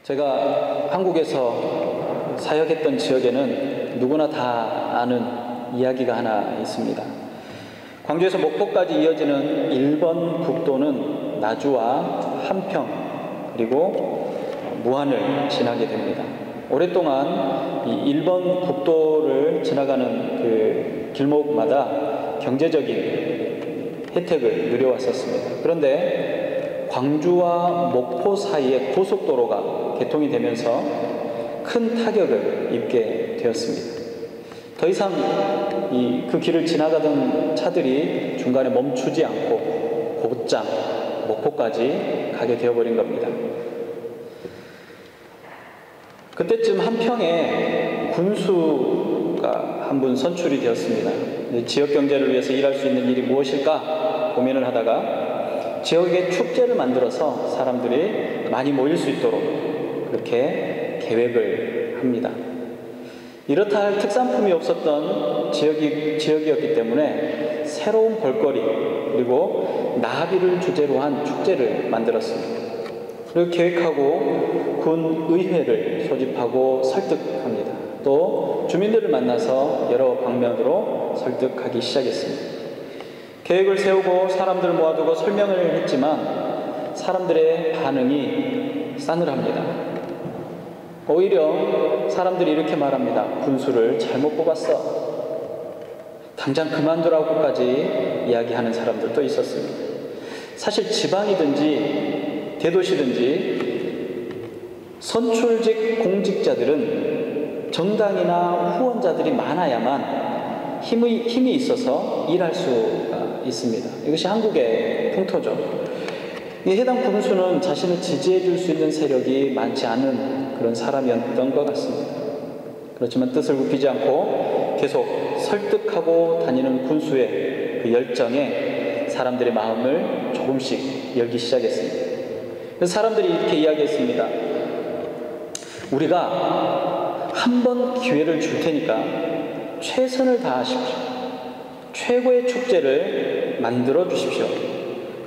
제가 한국에서 사역했던 지역에는 누구나 다 아는 이야기가 하나 있습니다. 광주에서 목포까지 이어지는 1번 국도는 나주와 한평 그리고 무안을 지나게 됩니다. 오랫동안 이 1번 국도를 지나가는 그 길목마다 경제적인 혜택을 누려왔었습니다. 그런데 광주와 목포 사이에 고속도로가 개통이 되면서 큰 타격을 입게 되었습니다. 더 이상 그 길을 지나가던 차들이 중간에 멈추지 않고 곧장 목포까지 가게 되어버린 겁니다. 그때쯤 한평에 군수가 한 분 선출이 되었습니다. 지역 경제를 위해서 일할 수 있는 일이 무엇일까 고민을 하다가 지역에 축제를 만들어서 사람들이 많이 모일 수 있도록 그렇게 계획을 합니다. 이렇다 할 특산품이 없었던 지역이었기 때문에 새로운 볼거리 그리고 나비를 주제로 한 축제를 만들었습니다. 그리고 계획하고 군 의회를 소집하고 설득합니다. 또 주민들을 만나서 여러 방면으로 설득하기 시작했습니다. 계획을 세우고 사람들을 모아두고 설명을 했지만 사람들의 반응이 싸늘합니다. 오히려 사람들이 이렇게 말합니다. 군수를 잘못 뽑았어. 당장 그만두라고까지 이야기하는 사람들도 있었습니다. 사실 지방이든지 대도시든지 선출직 공직자들은 정당이나 후원자들이 많아야만 힘이 있어서 일할 수가 있습니다. 이것이 한국의 풍토죠. 해당 군수는 자신을 지지해 줄 수 있는 세력이 많지 않은 그런 사람이었던 것 같습니다. 그렇지만 뜻을 굽히지 않고 계속 설득하고 다니는 군수의 그 열정에 사람들의 마음을 조금씩 열기 시작했습니다. 그래서 사람들이 이렇게 이야기했습니다. 우리가 한 번 기회를 줄 테니까 최선을 다하십시오. 최고의 축제를 만들어 주십시오.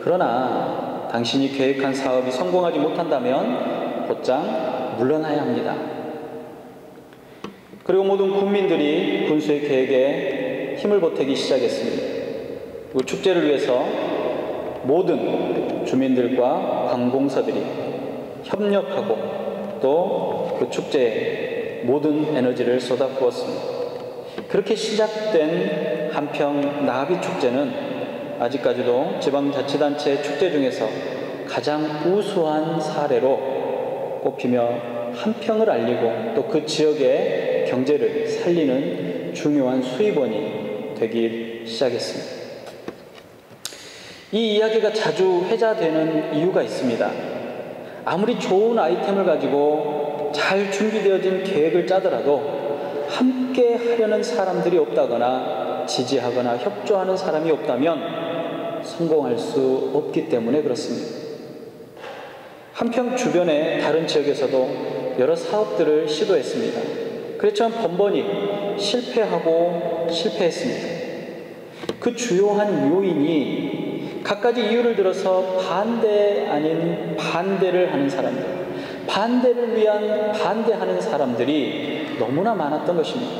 그러나 당신이 계획한 사업이 성공하지 못한다면 곧장 물러나야 합니다. 그리고 모든 국민들이 군수의 계획에 힘을 보태기 시작했습니다. 그 축제를 위해서 모든 주민들과 관공서들이 협력하고 또 그 축제에 모든 에너지를 쏟아부었습니다. 그렇게 시작된 한평 나비축제는 아직까지도 지방자치단체 축제 중에서 가장 우수한 사례로 꼽히며 한평을 알리고 또 그 지역의 경제를 살리는 중요한 수입원이 되기 시작했습니다. 이 이야기가 자주 회자되는 이유가 있습니다. 아무리 좋은 아이템을 가지고 잘 준비되어진 계획을 짜더라도 함께 하려는 사람들이 없다거나 지지하거나 협조하는 사람이 없다면 성공할 수 없기 때문에 그렇습니다. 한평 주변의 다른 지역에서도 여러 사업들을 시도했습니다. 그렇지만 번번이 실패했습니다. 그 주요한 요인이 갖가지 이유를 들어서 반대 아닌 반대를 하는 사람들, 반대를 위한 반대하는 사람들이 너무나 많았던 것입니다.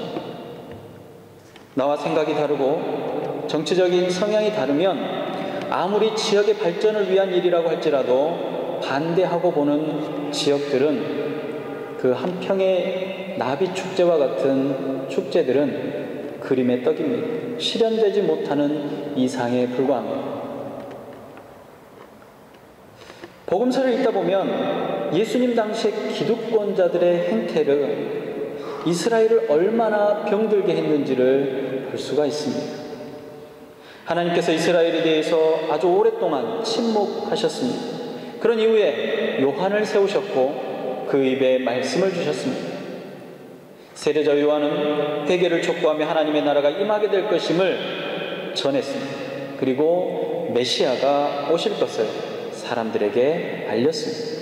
나와 생각이 다르고 정치적인 성향이 다르면 아무리 지역의 발전을 위한 일이라고 할지라도 반대하고 보는 지역들은 그 한평의 나비축제와 같은 축제들은 그림의 떡입니다. 실현되지 못하는 이상에 불과합니다. 복음서를 읽다 보면 예수님 당시의 기득권자들의 행태를 이스라엘을 얼마나 병들게 했는지를 볼 수가 있습니다. 하나님께서 이스라엘에 대해서 아주 오랫동안 침묵하셨습니다. 그런 이후에 요한을 세우셨고 그 입에 말씀을 주셨습니다. 세례자 요한은 회개를 촉구하며 하나님의 나라가 임하게 될 것임을 전했습니다. 그리고 메시아가 오실 것을 사람들에게 알렸습니다.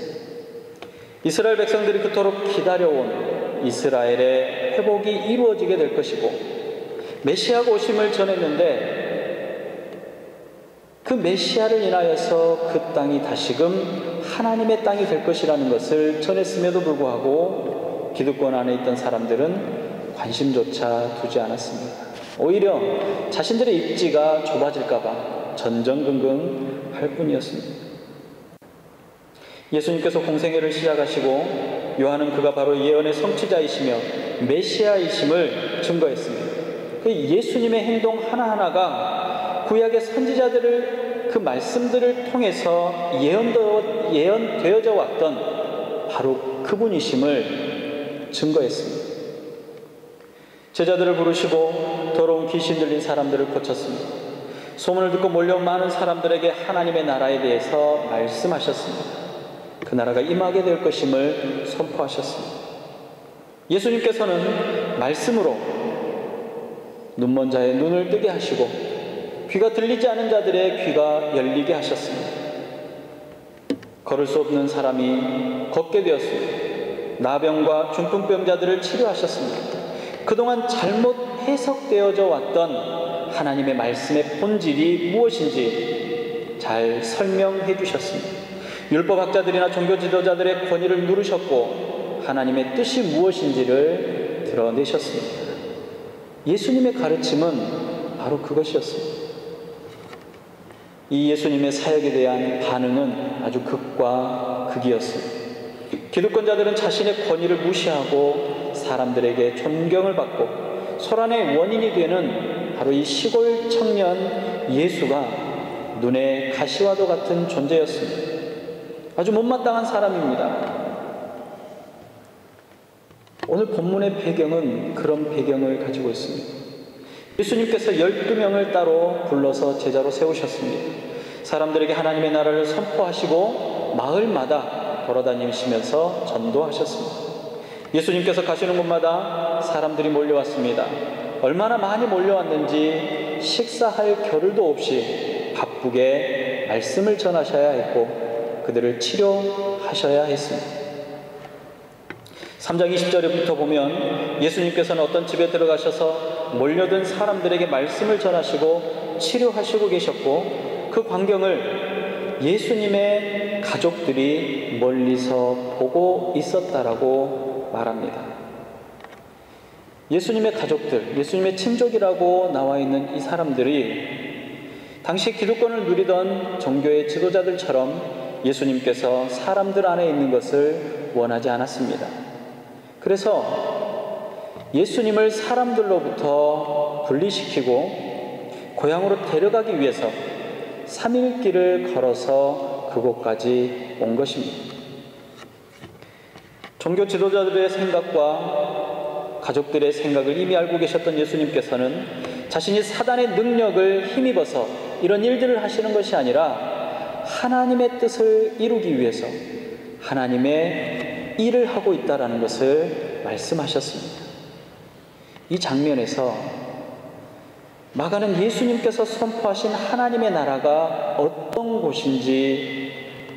이스라엘 백성들이 그토록 기다려온 이스라엘의 회복이 이루어지게 될 것이고 메시아가 오심을 전했는데 그 메시아를 인하여서 그 땅이 다시금 하나님의 땅이 될 것이라는 것을 전했음에도 불구하고 기득권 안에 있던 사람들은 관심조차 두지 않았습니다. 오히려 자신들의 입지가 좁아질까봐 전전긍긍 할 뿐이었습니다. 예수님께서 공생애를 시작하시고 요한은 그가 바로 예언의 성취자이시며 메시아이심을 증거했습니다. 그 예수님의 행동 하나하나가 구약의 선지자들을 그 말씀들을 통해서 예언되어져 왔던 바로 그분이심을 증거했습니다. 제자들을 부르시고 더러운 귀신 들린 사람들을 고쳤습니다. 소문을 듣고 몰려온 많은 사람들에게 하나님의 나라에 대해서 말씀하셨습니다. 그 나라가 임하게 될 것임을 선포하셨습니다. 예수님께서는 말씀으로 눈먼 자의 눈을 뜨게 하시고 귀가 들리지 않은 자들의 귀가 열리게 하셨습니다. 걸을 수 없는 사람이 걷게 되었습니다. 나병과 중풍병자들을 치료하셨습니다. 그동안 잘못 해석되어져 왔던 하나님의 말씀의 본질이 무엇인지 잘 설명해 주셨습니다. 율법학자들이나 종교 지도자들의 권위를 누르셨고 하나님의 뜻이 무엇인지를 드러내셨습니다. 예수님의 가르침은 바로 그것이었습니다. 이 예수님의 사역에 대한 반응은 아주 극과 극이었습니다. 기득권자들은 자신의 권위를 무시하고 사람들에게 존경을 받고 소란의 원인이 되는 바로 이 시골 청년 예수가 눈에 가시와도 같은 존재였습니다. 아주 못마땅한 사람입니다. 오늘 본문의 배경은 그런 배경을 가지고 있습니다. 예수님께서 12명을 따로 불러서 제자로 세우셨습니다. 사람들에게 하나님의 나라를 선포하시고 마을마다 돌아다니시면서 전도하셨습니다. 예수님께서 가시는 곳마다 사람들이 몰려왔습니다. 얼마나 많이 몰려왔는지 식사할 겨를도 없이 바쁘게 말씀을 전하셔야 했고 그들을 치료하셔야 했습니다. 3장 20절부터 보면 예수님께서는 어떤 집에 들어가셔서 몰려든 사람들에게 말씀을 전하시고 치료하시고 계셨고 그 광경을 예수님의 가족들이 멀리서 보고 있었다라고 말합니다. 예수님의 가족들, 예수님의 친족이라고 나와 있는 이 사람들이 당시 기득권을 누리던 종교의 지도자들처럼 예수님께서 사람들 안에 있는 것을 원하지 않았습니다. 그래서 예수님을 사람들로부터 분리시키고 고향으로 데려가기 위해서 3일 길을 걸어서 그곳까지 온 것입니다. 종교 지도자들의 생각과 가족들의 생각을 이미 알고 계셨던 예수님께서는 자신이 사단의 능력을 힘입어서 이런 일들을 하시는 것이 아니라 하나님의 뜻을 이루기 위해서 하나님의 일을 하고 있다는 것을 말씀하셨습니다. 이 장면에서 마가는 예수님께서 선포하신 하나님의 나라가 어떤 곳인지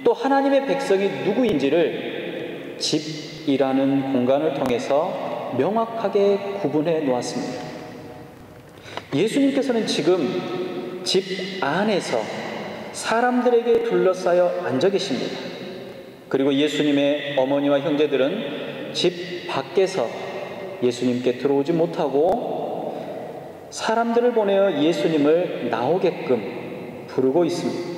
또 하나님의 백성이 누구인지를 집이라는 공간을 통해서 명확하게 구분해 놓았습니다. 예수님께서는 지금 집 안에서 사람들에게 둘러싸여 앉아 계십니다. 그리고 예수님의 어머니와 형제들은 집 밖에서 예수님께 들어오지 못하고 사람들을 보내어 예수님을 나오게끔 부르고 있습니다.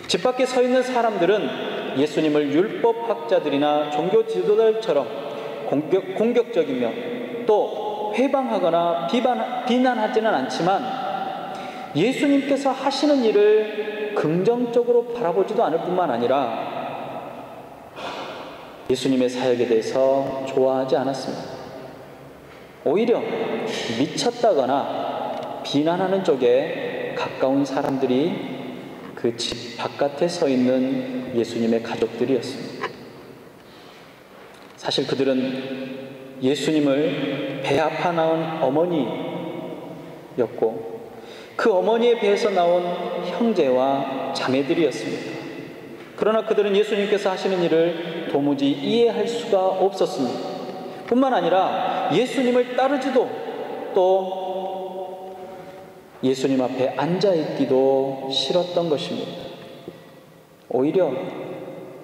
집 밖에 서 있는 사람들은 예수님을 율법학자들이나 종교 지도자들처럼 공격적이며 또 회방하거나 비난하지는 않지만 예수님께서 하시는 일을 긍정적으로 바라보지도 않을 뿐만 아니라 예수님의 사역에 대해서 좋아하지 않았습니다. 오히려 미쳤다거나 비난하는 쪽에 가까운 사람들이 그 집 바깥에 서 있는 예수님의 가족들이었습니다. 사실 그들은 예수님을 배 아파 낳은 어머니였고 그 어머니의 배에서 나온 형제와 자매들이었습니다. 그러나 그들은 예수님께서 하시는 일을 도무지 이해할 수가 없었습니다. 뿐만 아니라 예수님을 따르지도 또 예수님 앞에 앉아있기도 싫었던 것입니다. 오히려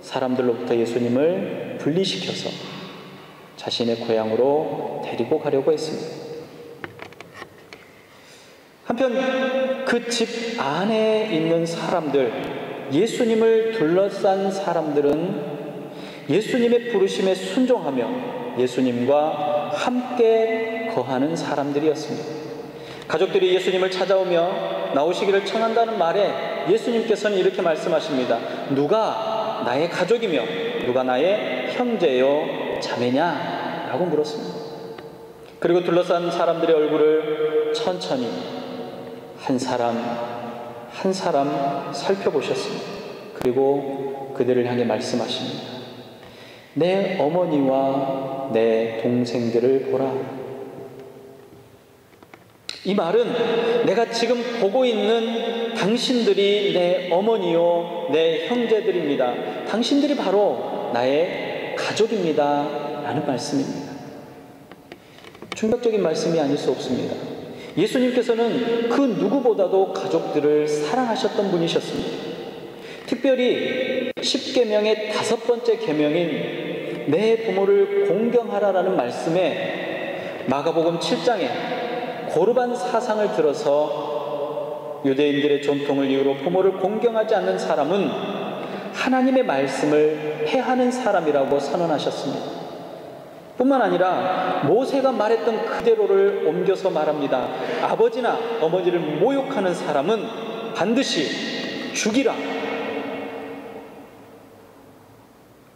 사람들로부터 예수님을 분리시켜서 자신의 고향으로 데리고 가려고 했습니다. 한편 그 집 안에 있는 사람들, 예수님을 둘러싼 사람들은 예수님의 부르심에 순종하며 예수님과 함께 거하는 사람들이었습니다. 가족들이 예수님을 찾아오며 나오시기를 청한다는 말에 예수님께서는 이렇게 말씀하십니다. 누가 나의 가족이며 누가 나의 형제요 자매냐? 라고 물었습니다. 그리고 둘러싼 사람들의 얼굴을 천천히 한 사람 한 사람 살펴보셨습니다. 그리고 그들을 향해 말씀하십니다. 내 어머니와 내 동생들을 보라. 이 말은 내가 지금 보고 있는 당신들이 내 어머니요 내 형제들입니다. 당신들이 바로 나의 가족입니다 라는 말씀입니다. 충격적인 말씀이 아닐 수 없습니다. 예수님께서는 그 누구보다도 가족들을 사랑하셨던 분이셨습니다. 특별히 10계명의 5번째 계명인 내 부모를 공경하라라는 말씀에 마가복음 7장에 고르반 사상을 들어서 유대인들의 전통을 이유로 부모를 공경하지 않는 사람은 하나님의 말씀을 폐하는 사람이라고 선언하셨습니다. 뿐만 아니라 모세가 말했던 그대로를 옮겨서 말합니다. 아버지나 어머니를 모욕하는 사람은 반드시 죽이라.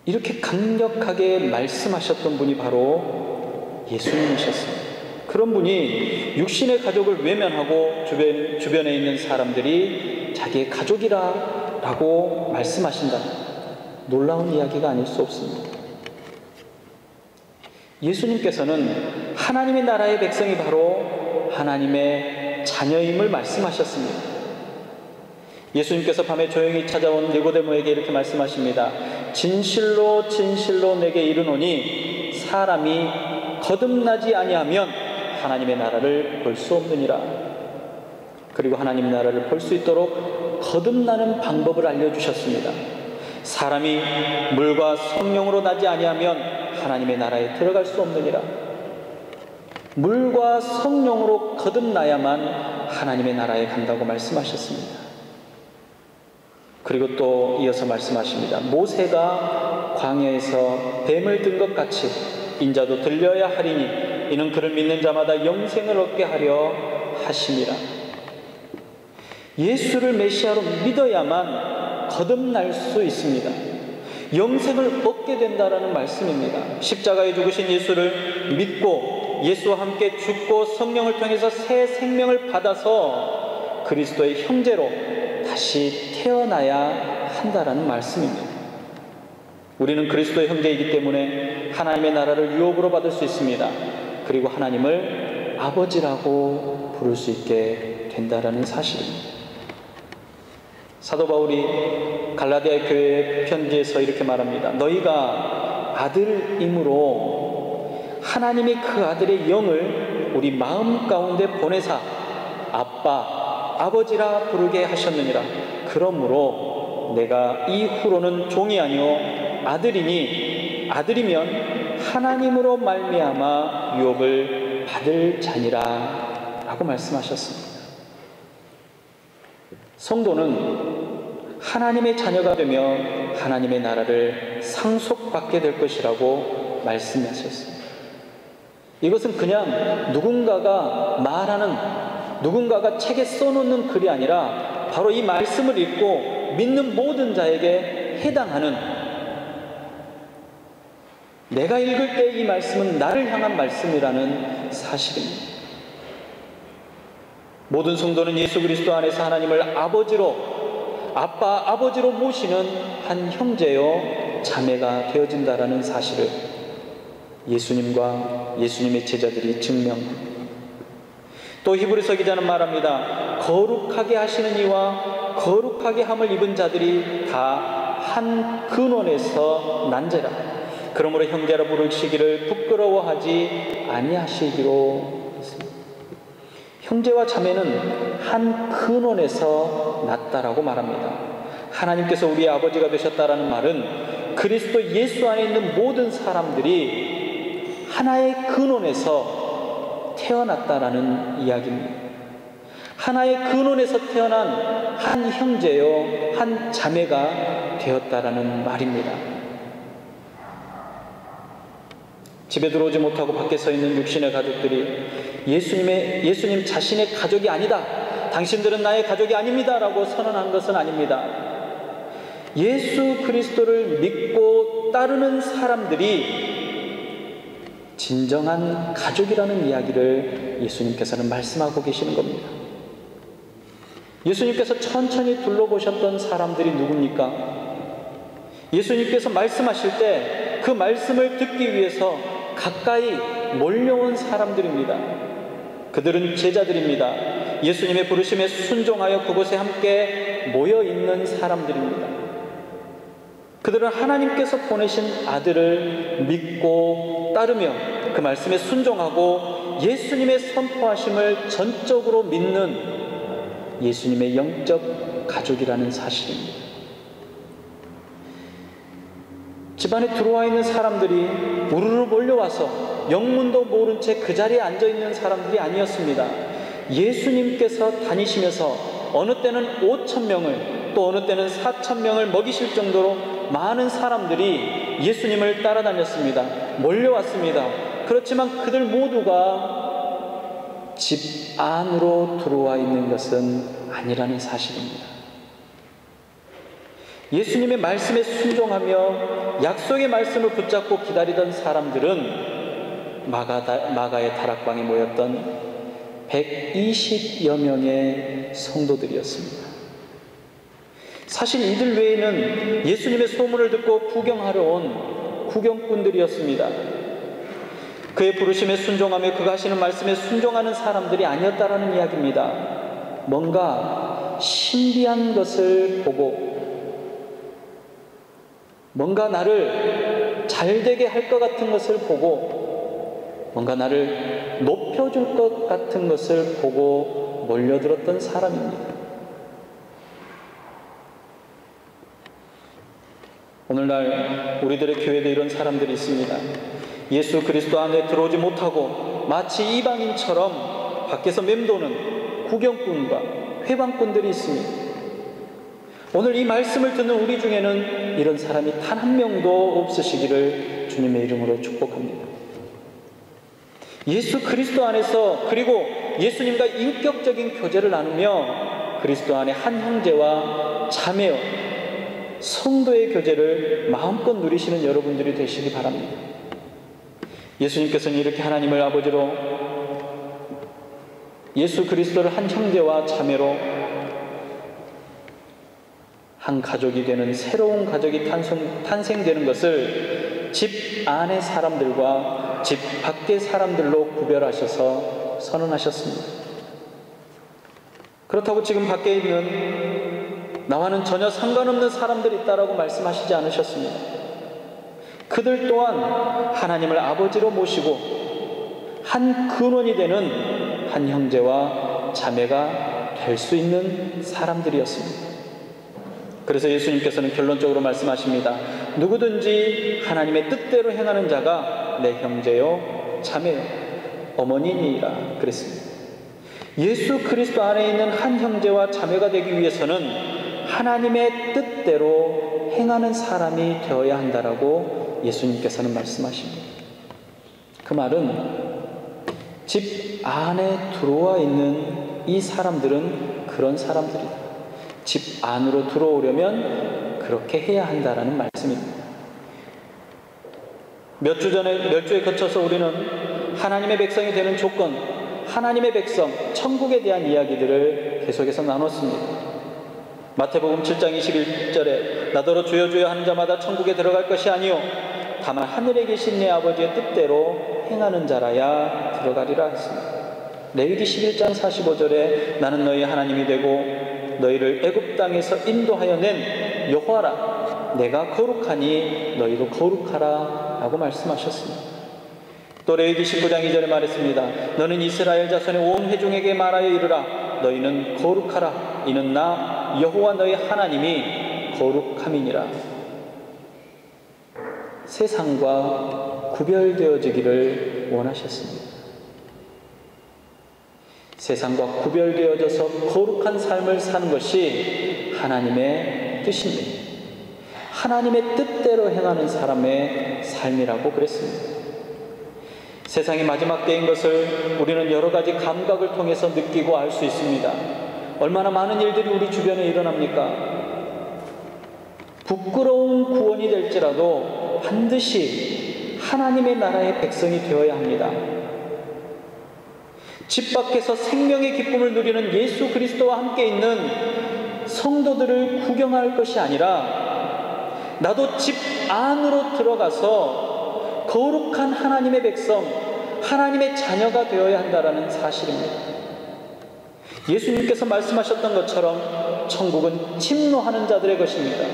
이렇게 강력하게 말씀하셨던 분이 바로 예수님이셨습니다. 그런 분이 육신의 가족을 외면하고 주변에 있는 사람들이 자기의 가족이라 라고 말씀하신다. 놀라운 이야기가 아닐 수 없습니다. 예수님께서는 하나님의 나라의 백성이 바로 하나님의 자녀임을 말씀하셨습니다. 예수님께서 밤에 조용히 찾아온 니고데모에게 이렇게 말씀하십니다. 진실로 진실로 내게 이르노니 사람이 거듭나지 아니하면 하나님의 나라를 볼 수 없느니라. 그리고 하나님의 나라를 볼 수 있도록 거듭나는 방법을 알려주셨습니다. 사람이 물과 성령으로 나지 아니하면 하나님의 나라에 들어갈 수 없느니라. 물과 성령으로 거듭나야만 하나님의 나라에 간다고 말씀하셨습니다. 그리고 또 이어서 말씀하십니다. 모세가 광야에서 뱀을 든 것 같이 인자도 들려야 하리니 이는 그를 믿는 자마다 영생을 얻게 하려 하심이라. 예수를 메시아로 믿어야만 거듭날 수 있습니다. 영생을 얻게 된다라는 말씀입니다. 십자가에 죽으신 예수를 믿고 예수와 함께 죽고 성령을 통해서 새 생명을 받아서 그리스도의 형제로 다시 태어나야 한다라는 말씀입니다. 우리는 그리스도의 형제이기 때문에 하나님의 나라를 유업으로 받을 수 있습니다. 그리고 하나님을 아버지라고 부를 수 있게 된다라는 사실입니다. 사도 바울이 갈라디아 교회 편지에서 이렇게 말합니다. 너희가 아들임으로 하나님이 그 아들의 영을 우리 마음 가운데 보내사 아빠, 아버지라 부르게 하셨느니라. 그러므로 내가 이후로는 종이 아니요 아들이니 아들이면 하나님으로 말미암아 유업을 받을 자니라 라고 말씀하셨습니다. 성도는 하나님의 자녀가 되며 하나님의 나라를 상속받게 될 것이라고 말씀하셨습니다. 이것은 그냥 누군가가 말하는, 누군가가 책에 써놓는 글이 아니라 바로 이 말씀을 읽고 믿는 모든 자에게 해당하는, 내가 읽을 때 이 말씀은 나를 향한 말씀이라는 사실입니다. 모든 성도는 예수 그리스도 안에서 하나님을 아버지로, 아빠, 아버지로 모시는 한 형제요 자매가 되어진다라는 사실을 예수님과 예수님의 제자들이 증명합니다. 또 히브리서 기자는 말합니다. 거룩하게 하시는 이와 거룩하게 함을 입은 자들이 다 한 근원에서 난제라. 그러므로 형제라 부르시기를 부끄러워하지 아니하시기로 했습니다. 형제와 자매는 한 근원에서 났다라고 말합니다. 하나님께서 우리의 아버지가 되셨다라는 말은 그리스도 예수 안에 있는 모든 사람들이 하나의 근원에서 태어났다라는 이야기입니다. 하나의 근원에서 태어난 한 형제요, 한 자매가 되었다라는 말입니다. 집에 들어오지 못하고 밖에 서 있는 육신의 가족들이 예수님 자신의 가족이 아니다, 당신들은 나의 가족이 아닙니다 라고 선언한 것은 아닙니다. 예수 그리스도를 믿고 따르는 사람들이 진정한 가족이라는 이야기를 예수님께서는 말씀하고 계시는 겁니다. 예수님께서 천천히 둘러보셨던 사람들이 누굽니까? 예수님께서 말씀하실 때 그 말씀을 듣기 위해서 가까이 몰려온 사람들입니다. 그들은 제자들입니다. 예수님의 부르심에 순종하여 그곳에 함께 모여 있는 사람들입니다. 그들은 하나님께서 보내신 아들을 믿고 따르며 그 말씀에 순종하고 예수님의 선포하심을 전적으로 믿는 예수님의 영적 가족이라는 사실입니다. 집안에 들어와 있는 사람들이 우르르 몰려와서 영문도 모른 채 그 자리에 앉아 있는 사람들이 아니었습니다. 예수님께서 다니시면서 어느 때는 5,000명을 또 어느 때는 4,000명을 먹이실 정도로 많은 사람들이 예수님을 따라다녔습니다. 몰려왔습니다. 그렇지만 그들 모두가 집 안으로 들어와 있는 것은 아니라는 사실입니다. 예수님의 말씀에 순종하며 약속의 말씀을 붙잡고 기다리던 사람들은 마가의 다락방에 모였던 120여 명의 성도들이었습니다. 사실 이들 외에는 예수님의 소문을 듣고 구경하러 온 구경꾼들이었습니다. 그의 부르심에 순종하며 그가 하시는 말씀에 순종하는 사람들이 아니었다라는 이야기입니다. 뭔가 신비한 것을 보고 뭔가 나를 잘되게 할 것 같은 것을 보고 뭔가 나를 높여줄 것 같은 것을 보고 몰려들었던 사람입니다. 오늘날 우리들의 교회도 이런 사람들이 있습니다. 예수 그리스도 안에 들어오지 못하고 마치 이방인처럼 밖에서 맴도는 구경꾼과 회방꾼들이 있습니다. 오늘 이 말씀을 듣는 우리 중에는 이런 사람이 단 한 명도 없으시기를 주님의 이름으로 축복합니다. 예수 그리스도 안에서 그리고 예수님과 인격적인 교제를 나누며 그리스도 안에 한 형제와 자매요 성도의 교제를 마음껏 누리시는 여러분들이 되시기 바랍니다. 예수님께서는 이렇게 하나님을 아버지로 예수 그리스도를 한 형제와 자매로 한 가족이 되는 새로운 가족이 탄생되는 것을 집 안의 사람들과 집 밖의 사람들로 구별하셔서 선언하셨습니다. 그렇다고 지금 밖에 있는 나와는 전혀 상관없는 사람들이 있다라고 말씀하시지 않으셨습니다. 그들 또한 하나님을 아버지로 모시고 한 근원이 되는 한 형제와 자매가 될 수 있는 사람들이었습니다. 그래서 예수님께서는 결론적으로 말씀하십니다. 누구든지 하나님의 뜻대로 행하는 자가 내 형제요 자매요 어머니니라 그랬습니다. 예수 그리스도 안에 있는 한 형제와 자매가 되기 위해서는 하나님의 뜻대로 행하는 사람이 되어야 한다라고 예수님께서는 말씀하십니다. 그 말은 집 안에 들어와 있는 이 사람들은 그런 사람들이다. 집 안으로 들어오려면 그렇게 해야 한다라는 말씀입니다. 몇 주에 거쳐서 우리는 하나님의 백성이 되는 조건, 하나님의 백성, 천국에 대한 이야기들을 계속해서 나눴습니다. 마태복음 7장 21절에 나더러 주여 주여 하는 자마다 천국에 들어갈 것이 아니요 다만 하늘에 계신 내 아버지의 뜻대로 행하는 자라야 들어가리라 했습니다. 레위기 11장 45절에 나는 너희 하나님이 되고 너희를 애굽 땅에서 인도하여 낸 여호와라 내가 거룩하니 너희도 거룩하라 라고 말씀하셨습니다. 또 레위기 19장 2절에 말했습니다. 너는 이스라엘 자손의 온 회중에게 말하여 이르라 너희는 거룩하라 이는 나 여호와 너희 하나님이 거룩함이니라. 세상과 구별되어지기를 원하셨습니다. 세상과 구별되어져서 거룩한 삶을 사는 것이 하나님의 뜻입니다. 하나님의 뜻대로 행하는 사람의 삶이라고 그랬습니다. 세상이 마지막 때인 것을 우리는 여러 가지 감각을 통해서 느끼고 알 수 있습니다. 얼마나 많은 일들이 우리 주변에 일어납니까? 부끄러운 구원이 될지라도 반드시 하나님의 나라의 백성이 되어야 합니다. 집 밖에서 생명의 기쁨을 누리는 예수 그리스도와 함께 있는 성도들을 구경할 것이 아니라 나도 집 안으로 들어가서 거룩한 하나님의 백성, 하나님의 자녀가 되어야 한다는 사실입니다. 예수님께서 말씀하셨던 것처럼 천국은 침노하는 자들의 것입니다.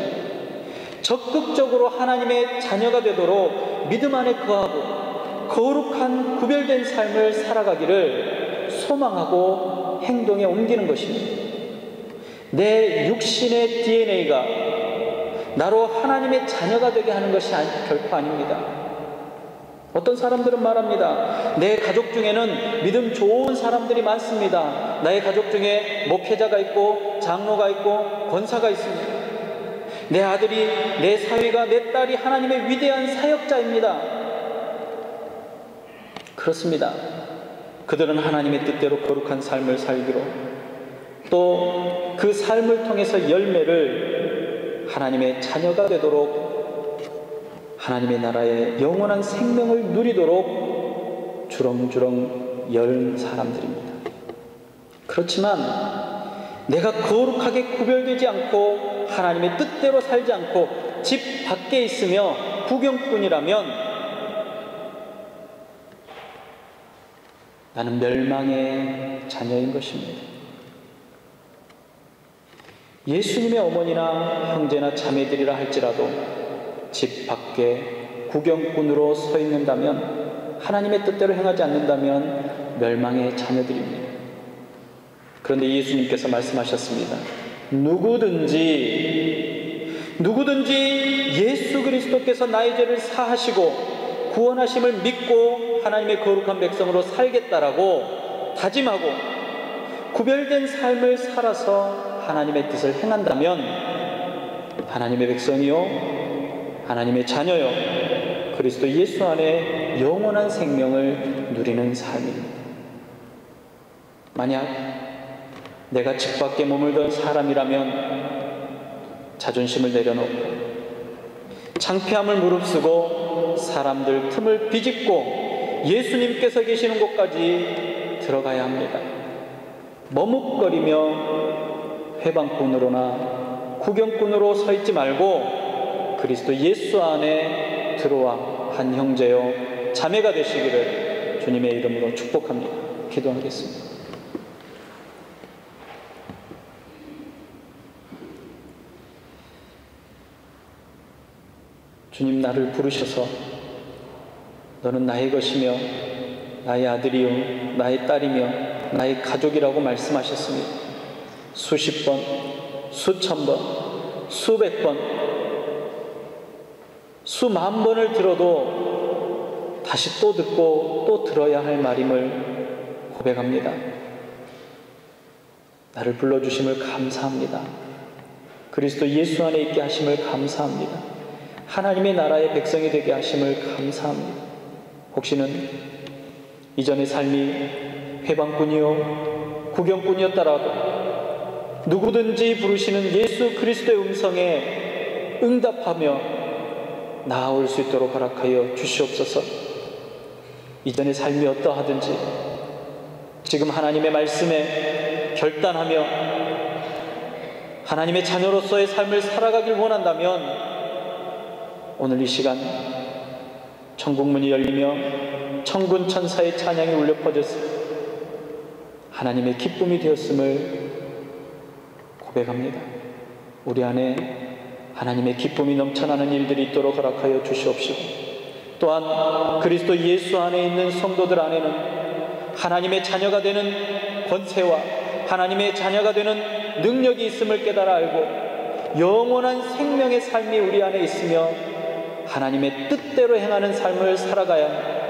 적극적으로 하나님의 자녀가 되도록 믿음 안에 거하고 거룩한 구별된 삶을 살아가기를 소망하고 행동에 옮기는 것입니다. 내 육신의 DNA가 나로 하나님의 자녀가 되게 하는 것이 결코 아닙니다. 어떤 사람들은 말합니다. 내 가족 중에는 믿음 좋은 사람들이 많습니다. 나의 가족 중에 목회자가 있고 장로가 있고 권사가 있습니다. 내 아들이, 내 사위가, 내 딸이 하나님의 위대한 사역자입니다. 그렇습니다. 그들은 하나님의 뜻대로 거룩한 삶을 살기로, 또 그 삶을 통해서 열매를 하나님의 자녀가 되도록 하나님의 나라의 영원한 생명을 누리도록 주렁주렁 열 사람들입니다. 그렇지만 내가 거룩하게 구별되지 않고 하나님의 뜻대로 살지 않고 집 밖에 있으며 구경꾼이라면 나는 멸망의 자녀인 것입니다. 예수님의 어머니나 형제나 자매들이라 할지라도 집 밖에 구경꾼으로 서 있는다면, 하나님의 뜻대로 행하지 않는다면 멸망의 자녀들입니다. 그런데 예수님께서 말씀하셨습니다. 누구든지 예수 그리스도께서 나의 죄를 사하시고 구원하심을 믿고 하나님의 거룩한 백성으로 살겠다라고 다짐하고 구별된 삶을 살아서 하나님의 뜻을 행한다면 하나님의 백성이요, 하나님의 자녀요, 그리스도 예수 안에 영원한 생명을 누리는 삶입니다. 만약 내가 집 밖에 머물던 사람이라면 자존심을 내려놓고 창피함을 무릅쓰고 사람들 틈을 비집고 예수님께서 계시는 곳까지 들어가야 합니다. 머뭇거리며 회방꾼으로나 구경꾼으로 서 있지 말고 그리스도 예수 안에 들어와 한 형제요 자매가 되시기를 주님의 이름으로 축복합니다. 기도하겠습니다. 주님, 나를 부르셔서 너는 나의 것이며 나의 아들이요 나의 딸이며 나의 가족이라고 말씀하셨습니다. 수십 번, 수천 번, 수백 번, 수만 번을 들어도 다시 또 듣고 또 들어야 할 말임을 고백합니다. 나를 불러주심을 감사합니다. 그리스도 예수 안에 있게 하심을 감사합니다. 하나님의 나라의 백성이 되게 하심을 감사합니다. 혹시는 이전의 삶이 회방꾼이요 구경꾼이었다라도 누구든지 부르시는 예수 그리스도의 음성에 응답하며 나아올 수 있도록 허락하여 주시옵소서. 이전의 삶이 어떠하든지 지금 하나님의 말씀에 결단하며 하나님의 자녀로서의 삶을 살아가길 원한다면 오늘 이 시간 천국문이 열리며 천군 천사의 찬양이 울려 퍼져서 하나님의 기쁨이 되었음을 고백합니다. 우리 안에 하나님의 기쁨이 넘쳐나는 일들이 있도록 허락하여 주시옵시고, 또한 그리스도 예수 안에 있는 성도들 안에는 하나님의 자녀가 되는 권세와 하나님의 자녀가 되는 능력이 있음을 깨달아 알고 영원한 생명의 삶이 우리 안에 있으며 하나님의 뜻대로 행하는 삶을 살아가야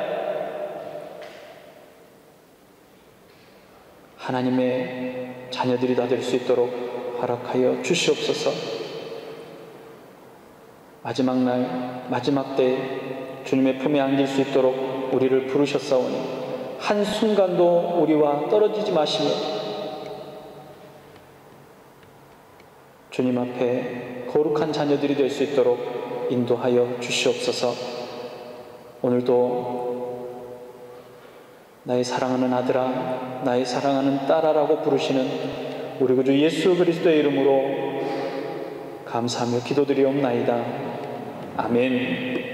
하나님의 자녀들이 다 될 수 있도록 허락하여 주시옵소서. 마지막 날, 마지막 때에 주님의 품에 안길 수 있도록 우리를 부르셨사오니 한순간도 우리와 떨어지지 마시며 주님 앞에 거룩한 자녀들이 될 수 있도록 인도하여 주시옵소서. 오늘도 나의 사랑하는 아들아, 나의 사랑하는 딸아라고 부르시는 우리 구주 예수 그리스도의 이름으로 감사하며 기도드리옵나이다. 아멘.